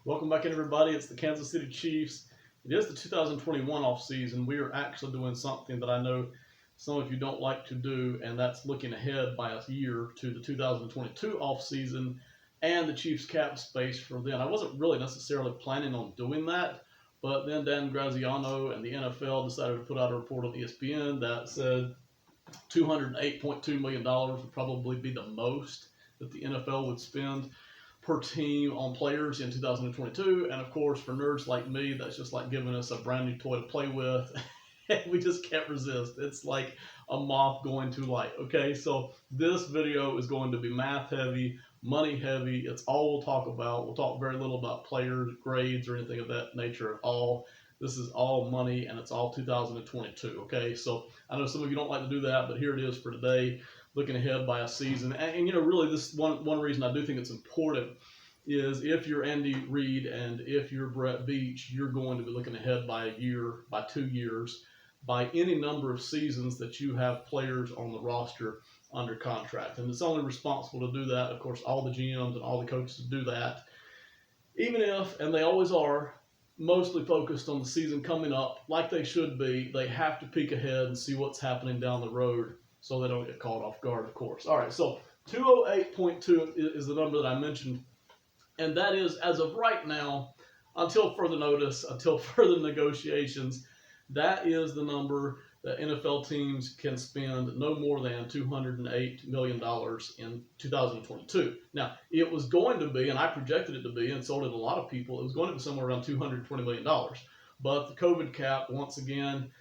Welcome back, everybody. It's the Kansas City Chiefs. It is the 2021 offseason. We are actually doing something that I know some of you don't like to do, and that's looking ahead by a year to the 2022 offseason and the Chiefs cap space for then. I wasn't really necessarily planning on doing that, but then Dan Graziano and the NFL decided to put out a report on ESPN that said $208.2 million would probably be the most that the NFL would spend per team on players in 2022. And of course, for nerds like me, that's just like giving us a brand new toy to play with. We just can't resist. It's like a moth going to light. Okay, so this video is going to be math heavy, money heavy. It's all we'll talk about. We'll talk very little about players, grades, or anything of that nature at all. This is all money, and it's all 2022. Okay, so I know some of you don't like to do that, but here it is for today, looking ahead by a season. And you know, really, this one reason I do think it's important is if you're Andy Reid and if you're Brett Beach, you're going to be looking ahead by a year, by 2 years, by any number of seasons that you have players on the roster under contract. And it's only responsible to do that. Of course, all the GMs and all the coaches do that. Even if, and they always are, mostly focused on the season coming up, like they should be, they have to peek ahead and see what's happening down the road so they don't get caught off guard, of course. All right, so 208.2 is the number that I mentioned. And that is, as of right now, until further notice, until further negotiations, that is the number that NFL teams can spend no more than $208 million in 2022. Now, it was going to be, and I projected it to be, and so did a lot of people, it was going to be somewhere around $220 million. But the COVID cap, once again,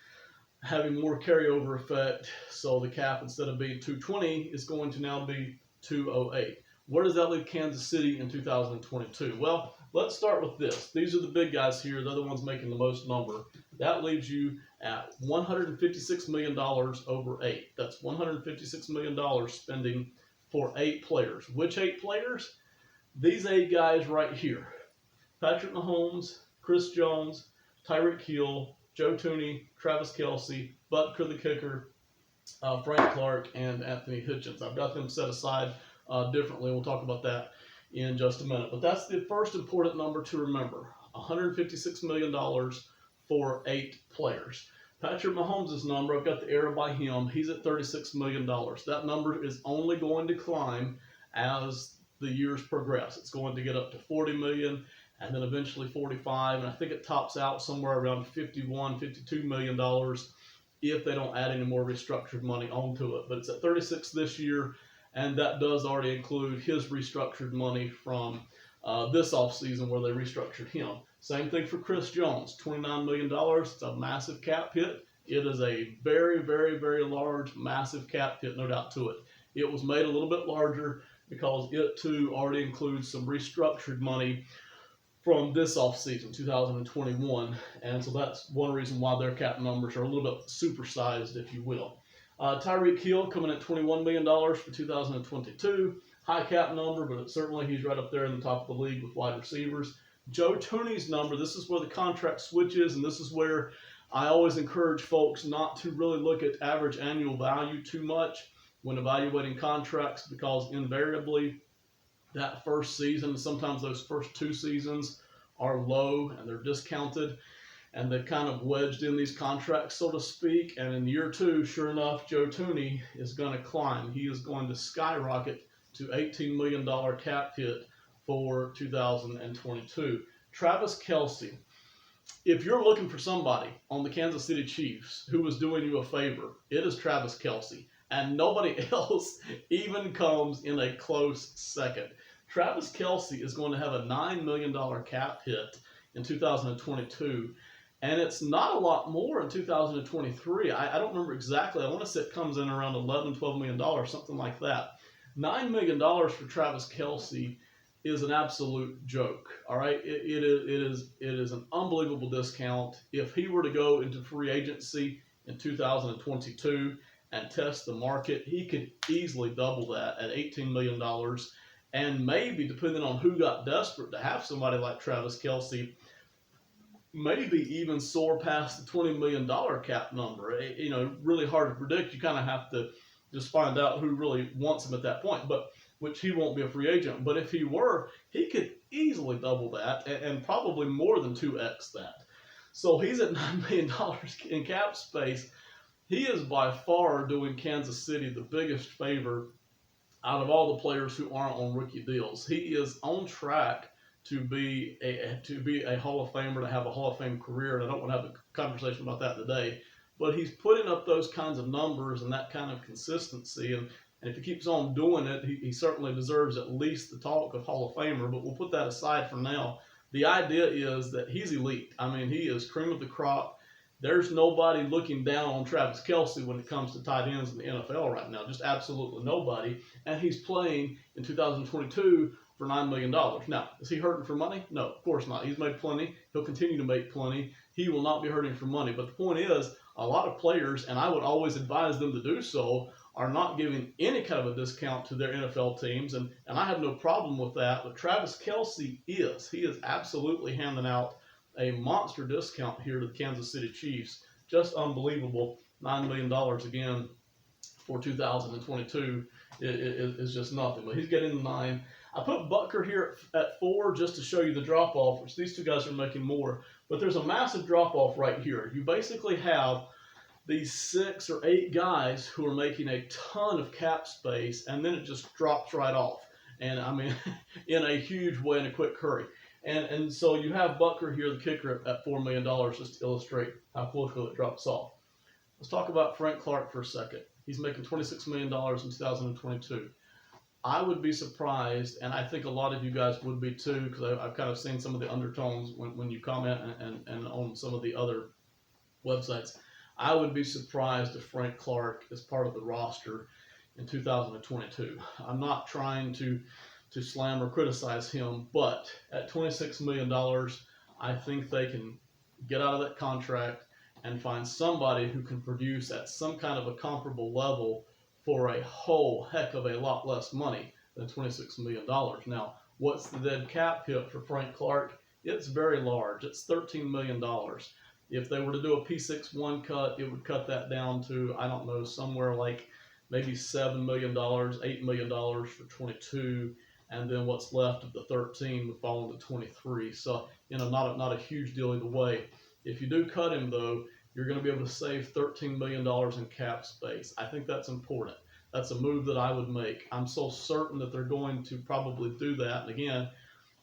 having more carryover effect, so the cap, instead of being 220, is going to now be 208. Where does that leave Kansas City in 2022? Well, let's start with this. These are the big guys here. They're the ones making the most number. That leaves you at $156 million over 8. That's $156 million spending for 8 players. Which 8 players? These 8 guys right here. Patrick Mahomes, Chris Jones, Tyreek Hill, Joe Thuney, Travis Kelce, Butker the kicker, Frank Clark, and Anthony Hitchens. I've got them set aside differently. We'll talk about that in just a minute. But that's the first important number to remember. $156 million for 8 players. Patrick Mahomes' number, I've got the arrow by him. He's at $36 million. That number is only going to climb as the years progress. It's going to get up to $40 million and then eventually $45, and I think it tops out somewhere around $51, $52 million if they don't add any more restructured money onto it. But it's at 36 this year, and that does already include his restructured money from this offseason where they restructured him. Same thing for Chris Jones, $29 million. It's a massive cap hit. It is a very, very, very large, massive cap hit, no doubt to it. It was made a little bit larger because it too already includes some restructured money from this offseason, 2021. And so that's one reason why their cap numbers are a little bit supersized, if you will. Tyreek Hill coming at $21 million for 2022. High cap number, but certainly he's right up there in the top of the league with wide receivers. Joe Thuney's number, this is where the contract switches, and this is where I always encourage folks not to really look at average annual value too much when evaluating contracts, because invariably that first season, sometimes those first 2 seasons are low and they're discounted, and they've kind of wedged in these contracts, so to speak. And in year 2, sure enough, Joe Thuney is going to climb. He is going to skyrocket to $18 million cap hit for 2022. Travis Kelce, if you're looking for somebody on the Kansas City Chiefs who is doing you a favor, it is Travis Kelce, and nobody else even comes in a close second. Travis Kelce is going to have a $9 million cap hit in 2022, and it's not a lot more in 2023. I don't remember exactly. I want to say it comes in around $11, $12 million, something like that. $9 million for Travis Kelce is an absolute joke. All right, it is an unbelievable discount. If he were to go into free agency in 2022 and test the market, he could easily double that at $18 million. And maybe, depending on who got desperate to have somebody like Travis Kelce, maybe even soar past the $20 million cap number. You know, really hard to predict. You kind of have to just find out who really wants him at that point. But which he won't be a free agent. But if he were, he could easily double that and probably more than 2x that. So he's at $9 million in cap space. He is by far doing Kansas City the biggest favor out of all the players who aren't on rookie deals. He is on track to be a Hall of Famer, to have a Hall of Fame career, and I don't want to have a conversation about that today. But he's putting up those kinds of numbers and that kind of consistency, and if he keeps on doing it, he certainly deserves at least the talk of Hall of Famer, but we'll put that aside for now. The idea is that he's elite. I mean, he is cream of the crop. There's nobody looking down on Travis Kelce when it comes to tight ends in the NFL right now, just absolutely nobody. And he's playing in 2022 for $9 million. Now, is he hurting for money? No, of course not. He's made plenty. He'll continue to make plenty. He will not be hurting for money. But the point is, a lot of players, and I would always advise them to do so, are not giving any kind of a discount to their NFL teams, and I have no problem with that. But Travis Kelce is. He is absolutely handing out a monster discount here to the Kansas City Chiefs. Just unbelievable. $9 million again for 2022 is just nothing. But he's getting the 9. I put Butker here at 4 just to show you the drop-off, which these two guys are making more. But there's a massive drop-off right here. You basically have these 6 or 8 guys who are making a ton of cap space, and then it just drops right off. And I mean, in a huge way, in a quick hurry. And so you have Butker here, the kicker, at $4 million, just to illustrate how quickly it drops off. Let's talk about Frank Clark for a second. He's making $26 million in 2022. I would be surprised, and I think a lot of you guys would be too, because I've kind of seen some of the undertones when you comment and on some of the other websites. I would be surprised if Frank Clark is part of the roster in 2022. I'm not trying to slam or criticize him, but at $26 million, I think they can get out of that contract and find somebody who can produce at some kind of a comparable level for a whole heck of a lot less money than $26 million. Now, what's the dead cap hit for Frank Clark? It's very large. It's $13 million. If they were to do a P61 cut, it would cut that down to, I don't know, somewhere like maybe $7 million, $8 million for 22, and then what's left of the 13 would fall into 23. So, not a huge deal either way. If you do cut him, though, you're going to be able to save $13 million in cap space. I think that's important. That's a move that I would make. I'm so certain that they're going to probably do that. And again,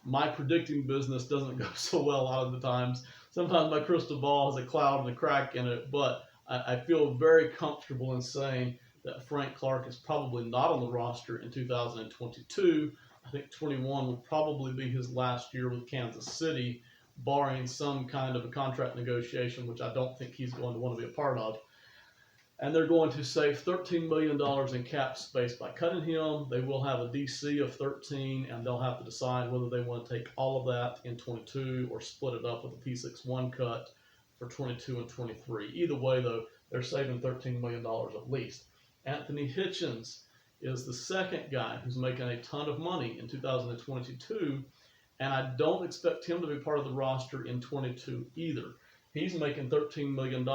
my predicting business doesn't go so well a lot of the times. Sometimes my crystal ball has a cloud and a crack in it, but I feel very comfortable in saying that Frank Clark is probably not on the roster in 2022. I think 21 will probably be his last year with Kansas City, barring some kind of a contract negotiation, which I don't think he's going to want to be a part of. And they're going to save $13 million in cap space by cutting him. They will have a DC of 13, and they'll have to decide whether they want to take all of that in 22 or split it up with a P61 cut for 22 and 23. Either way, though, they're saving $13 million at least. Anthony Hitchens is the second guy who's making a ton of money in 2022, and I don't expect him to be part of the roster in 22 either. He's making $13 million.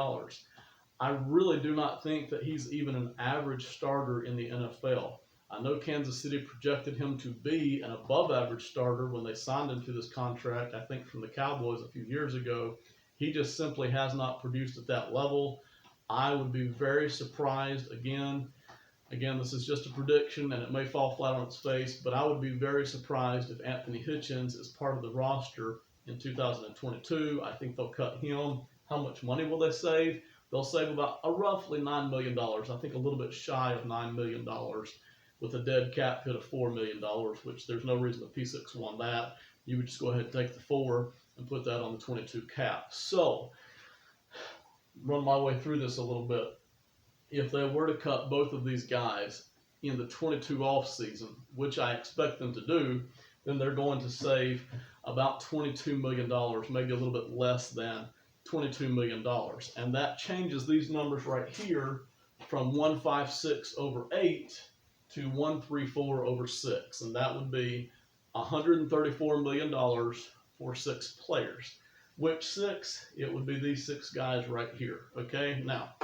I really do not think that he's even an average starter in the NFL. I know Kansas City projected him to be an above-average starter when they signed him to this contract, I think from the Cowboys a few years ago. He just simply has not produced at that level. I would be very surprised, again, this is just a prediction and it may fall flat on its face, but I would be very surprised if Anthony Hitchens is part of the roster in 2022. I think they'll cut him. How much money will they save? They'll save about roughly $9 million. I think a little bit shy of $9 million with a dead cap hit of $4 million, which there's no reason to P61 that. You would just go ahead and take the 4 and put that on the 22 cap. So, run my way through this a little bit. If they were to cut both of these guys in the 22 off season, which I expect them to do, then they're going to save about $22 million, maybe a little bit less than $22 million. And that changes these numbers right here from 156 over 8 to 134 over 6. And that would be $134 million for 6 players. Which 6? It would be these 6 guys right here. Okay, now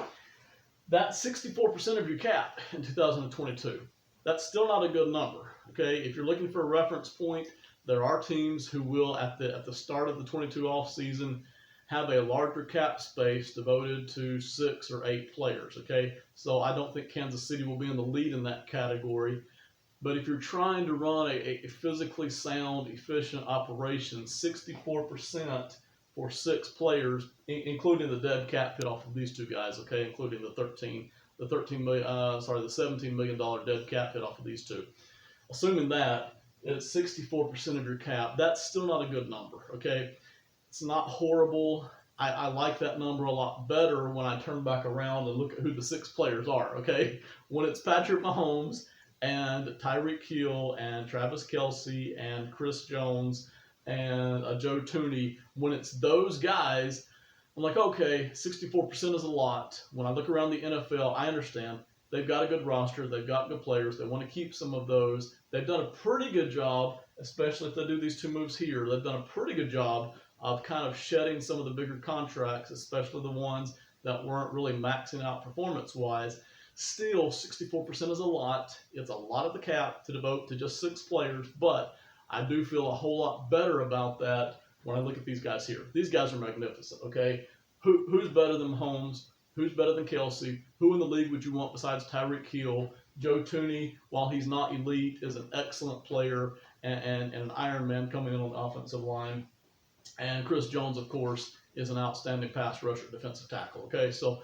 that's 64% of your cap in 2022. That's still not a good number. Okay, if you're looking for a reference point, there are teams who will at the start of the 22 off season have a larger cap space devoted to 6 or 8 players. Okay, so I don't think Kansas City will be in the lead in that category. But if you're trying to run a physically sound, efficient operation, 64% for 6 players, including the dead cap hit off of these two guys, okay, including the 17 million dollar dead cap hit off of these two. Assuming that it's 64% of your cap, that's still not a good number, okay? It's not horrible. I like that number a lot better when I turn back around and look at who the 6 players are, okay? When it's Patrick Mahomes and Tyreek Hill and Travis Kelce and Chris Jones and Joe Tooney, when it's those guys, I'm like, okay, 64% is a lot. When I look around the NFL, I understand. They've got a good roster. They've got good players. They want to keep some of those. They've done a pretty good job, especially if they do these 2 moves here. They've done a pretty good job of kind of shedding some of the bigger contracts, especially the ones that weren't really maxing out performance-wise. Still, 64% is a lot. It's a lot of the cap to devote to just 6 players, but I do feel a whole lot better about that when I look at these guys here. These guys are magnificent, okay? Who's better than Mahomes? Who's better than Kelce? Who in the league would you want besides Tyreek Hill? Joe Tooney, while he's not elite, is an excellent player and an Iron Man coming in on the offensive line. And Chris Jones, of course, is an outstanding pass rusher, defensive tackle. Okay, so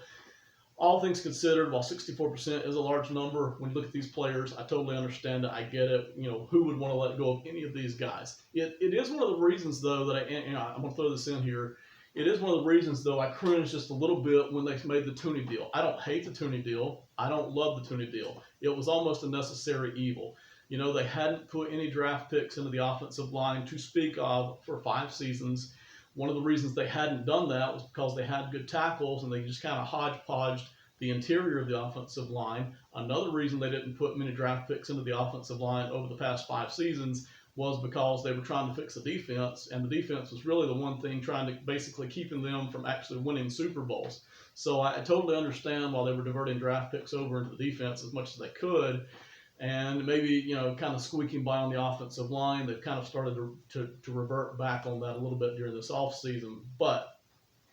all things considered, while 64% is a large number, when you look at these players, I totally understand it. I get it. You know, who would want to let go of any of these guys? It is one of the reasons, though, that I'm going to throw this in here. It is one of the reasons, though, I cringed just a little bit when they made the Tooney deal. I don't hate the Tooney deal. I don't love the Tooney deal. It was almost a necessary evil. You know, they hadn't put any draft picks into the offensive line to speak of for 5 seasons. One of the reasons they hadn't done that was because they had good tackles and they just kind of hodgepodged the interior of the offensive line. Another reason they didn't put many draft picks into the offensive line over the past 5 seasons was because they were trying to fix the defense, and the defense was really the one thing trying to basically keeping them from actually winning Super Bowls. So I totally understand why they were diverting draft picks over into the defense as much as they could, and maybe, you know, kind of squeaking by on the offensive line. They've kind of started to revert back on that a little bit during this offseason. But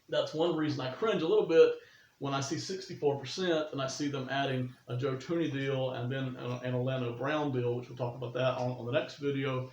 that's one reason I cringe a little bit when I see 64% and I see them adding a Joe Tooney deal and then an Orlando Brown deal, which we'll talk about that on the next video.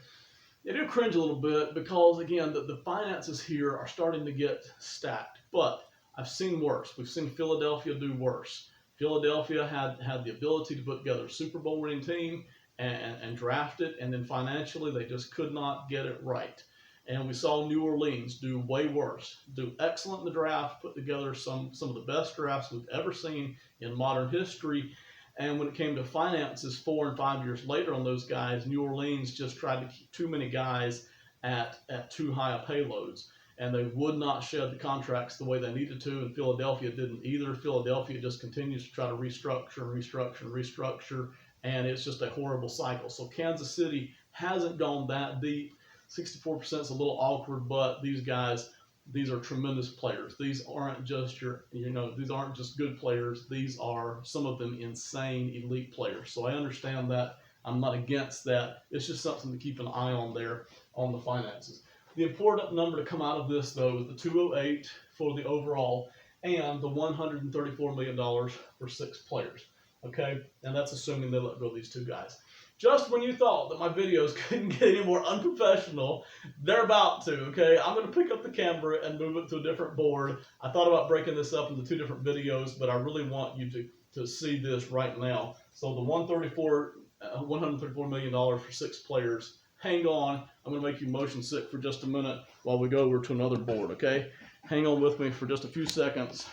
I do cringe a little bit because, again, the finances here are starting to get stacked. But I've seen worse. We've seen Philadelphia do worse. Philadelphia had the ability to put together a Super Bowl winning team and draft it, and then financially they just could not get it right. And we saw New Orleans do way worse, do excellent in the draft, put together some of the best drafts we've ever seen in modern history. And when it came to finances 4 and 5 years later on those guys, New Orleans just tried to keep too many guys at too high a payloads. And they would not shed the contracts the way they needed to, and Philadelphia didn't either. Philadelphia just continues to try to restructure, and it's just a horrible cycle. So Kansas City hasn't gone that deep. 64% is a little awkward, but these guys, these are tremendous players. These aren't just these aren't just good players. These are, some of them, insane elite players. So I understand that. I'm not against that. It's just something to keep an eye on there on the finances. The important number to come out of this, though, is the 208 for the overall and the $134 million for 6 players. Okay? And that's assuming they let go of these 2 guys. Just when you thought that my videos couldn't get any more unprofessional, they're about to, okay? I'm going to pick up the camera and move it to a different board. I thought about breaking this up into 2 different videos, but I really want you to see this right now. So the $134 million for 6 players. Hang on. I'm going to make you motion sick for just a minute while we go over to another board, okay? Hang on with me for just a few seconds.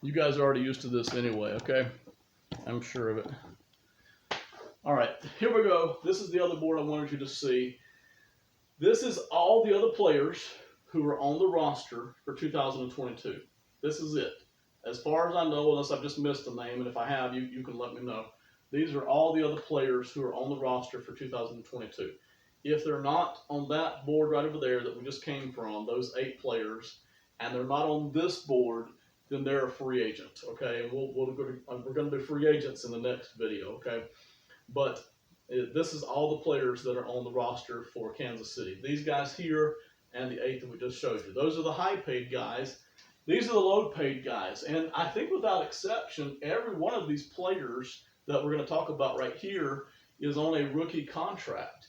You guys are already used to this anyway, okay? I'm sure of it. All right, here we go. This is the other board I wanted you to see. This is all the other players who are on the roster for 2022. This is it. As far as I know, unless I've just missed a name, and if I have, you can let me know. These are all the other players who are on the roster for 2022. If they're not on that board right over there that we just came from, those 8 players, and they're not on this board, then they're a free agent, okay? And we're going to be free agents in the next video, okay? But This is all the players that are on the roster for Kansas City. These guys here and the 8 that we just showed you. Those are the high-paid guys. These are the low-paid guys. And I think without exception, every one of these players that we're going to talk about right here is on a rookie contract.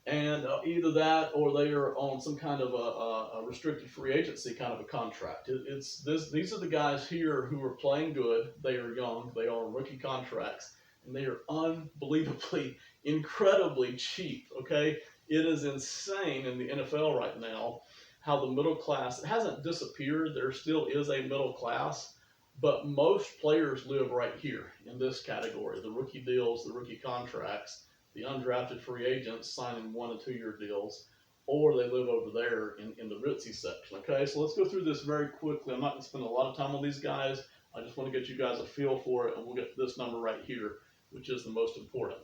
And either that or they are on some kind of a restricted free agency kind of a contract. These are the guys here who are playing good. They are young. They are on rookie contracts. And they are unbelievably, incredibly cheap, okay? It is insane in the NFL right now how the middle class, it hasn't disappeared. There still is a middle class, but most players live right here in this category, the rookie deals, the rookie contracts, the undrafted free agents signing 1 and 2 year deals, or they live over there in the ritzy section, okay? So let's go through this very quickly. I'm not going to spend a lot of time on these guys. I just want to get you guys a feel for it, and we'll get to this number right here, which is the most important.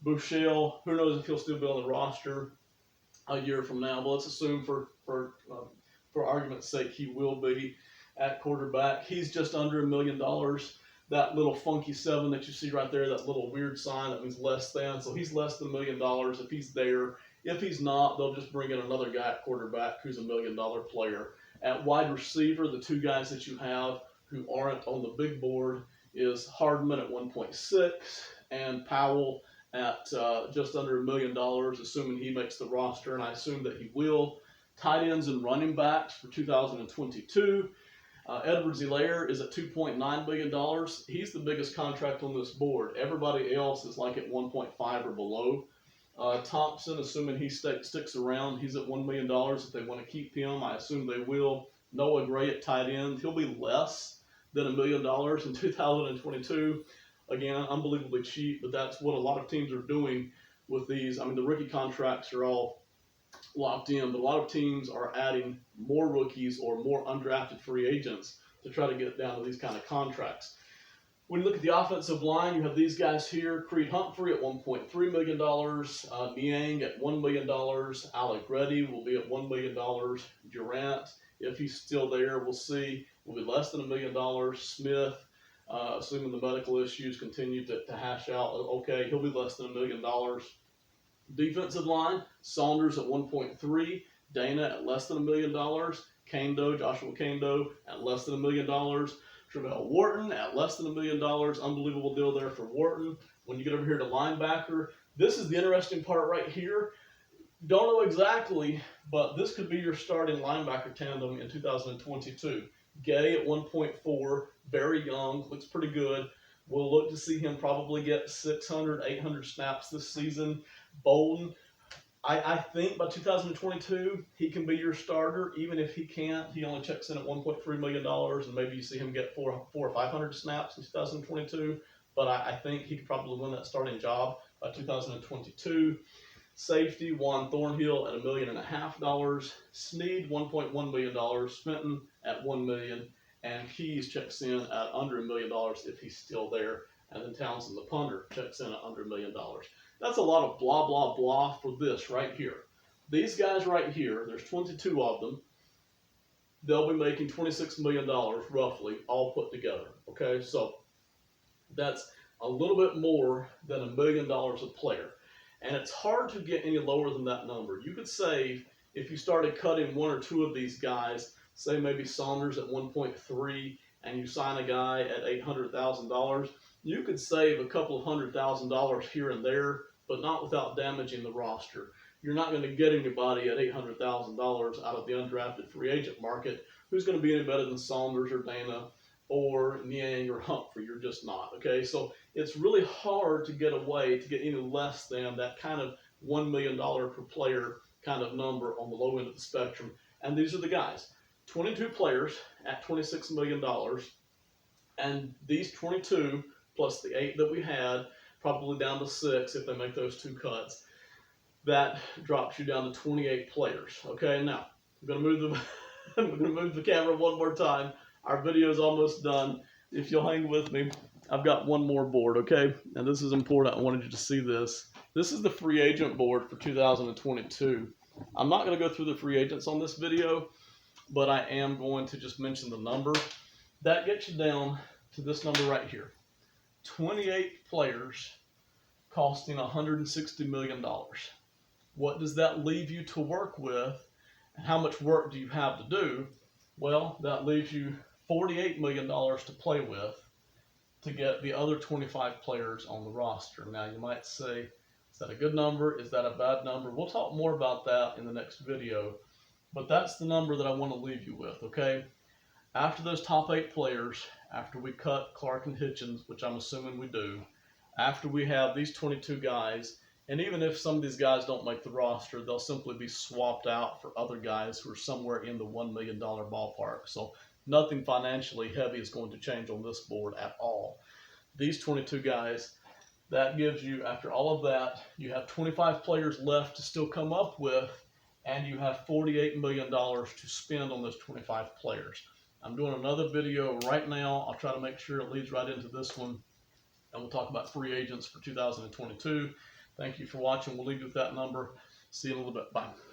Bouchel, who knows if he'll still be on the roster a year from now, but let's assume for argument's sake he will be at quarterback. He's just under $1 million. That little funky 7 that you see right there, that little weird sign, that means less than. So he's less than $1 million if he's there. If he's not, they'll just bring in another guy at quarterback who's a $1 million player. At wide receiver, the 2 guys that you have who aren't on the big board is Hardman at 1.6 and Powell at just under $1 million, assuming he makes the roster, and I assume that he will. Tight ends and running backs for 2022. Edwards-Helaire is at $2.9 billion. He's the biggest contract on this board. Everybody else is like at 1.5 or below. Thompson, assuming he sticks around, he's at $1 million. If they want to keep him, I assume they will. Noah Gray at tight end, he'll be less than $1 million in 2022. Again, unbelievably cheap, but that's what a lot of teams are doing with these. I mean, the rookie contracts are all locked in, but a lot of teams are adding more rookies or more undrafted free agents to try to get it down to these kind of contracts. When you look at the offensive line, you have these guys here. Creed Humphrey at $1.3 million, Niang at $1 million, Allegretti will be at $1 million, Durant, if he's still there, we'll see, will be less than $1 million, Smith, assuming the medical issues continue to hash out, okay, he'll be less than $1 million. Defensive line, Saunders at 1.3, Dana at less than $1 million, Joshua Kando at less than $1 million, Travell Wharton at less than $1 million, unbelievable deal there for Wharton. When you get over here to linebacker, this is the interesting part right here. Don't know exactly, but this could be your starting linebacker tandem in 2022. Gay at 1.4, very young, looks pretty good. We'll look to see him probably get 600, 800 snaps this season. Bolden, I think by 2022, he can be your starter. Even if he can't, he only checks in at $1.3 million, and maybe you see him get 400 or 500 snaps in 2022. But I think he could probably win that starting job by 2022. Safety, Juan Thornhill at $1.5 million. Snead, $1.1 million. Fenton at $1 million. And Keys checks in at under $1 million if he's still there. And then Townsend, the punter, checks in at under $1 million. That's a lot of blah, blah, blah for this right here. These guys right here, there's 22 of them. They'll be making $26 million roughly, all put together. Okay, so that's a little bit more than $1 million a player. And it's hard to get any lower than that number. You could save, if you started cutting 1 or 2 of these guys, say maybe Saunders at 1.3, and you sign a guy at $800,000, you could save a couple of $100,000 here and there, but not without damaging the roster. You're not going to get anybody at $800,000 out of the undrafted free agent market who's going to be any better than Saunders or Dana or Niang or Humphrey. You're just not, okay? So it's really hard to get away to get any less than that kind of $1 million per player kind of number on the low end of the spectrum. And these are the guys. 22 players at $26 million. And these 22 plus the 8 that we had, probably down to 6 if they make those 2 cuts, that drops you down to 28 players. Okay, now I'm going to move the camera one more time. Our video is almost done. If you'll hang with me, I've got one more board, okay? And this is important. I wanted you to see this. This is the free agent board for 2022. I'm not going to go through the free agents on this video, but I am going to just mention the number. That gets you down to this number right here. 28 players costing $160 million. What does that leave you to work with, and how much work do you have to do? Well, that leaves you $48 million to play with to get the other 25 players on the roster. Now you might say, is that a good number? Is that a bad number? We'll talk more about that in the next video, but that's the number that I want to leave you with, okay? After those top 8 players, after we cut Clark and Hitchens, which I'm assuming we do, after we have these 22 guys, and even if some of these guys don't make the roster, they'll simply be swapped out for other guys who are somewhere in the $1 million ballpark. So nothing financially heavy is going to change on this board at all. These 22 guys, that gives you, after all of that, you have 25 players left to still come up with, and you have $48 million to spend on those 25 players. I'm doing another video right now. I'll try to make sure it leads right into this one, and we'll talk about free agents for 2022. Thank you for watching. We'll leave you with that number. See you in a little bit. Bye.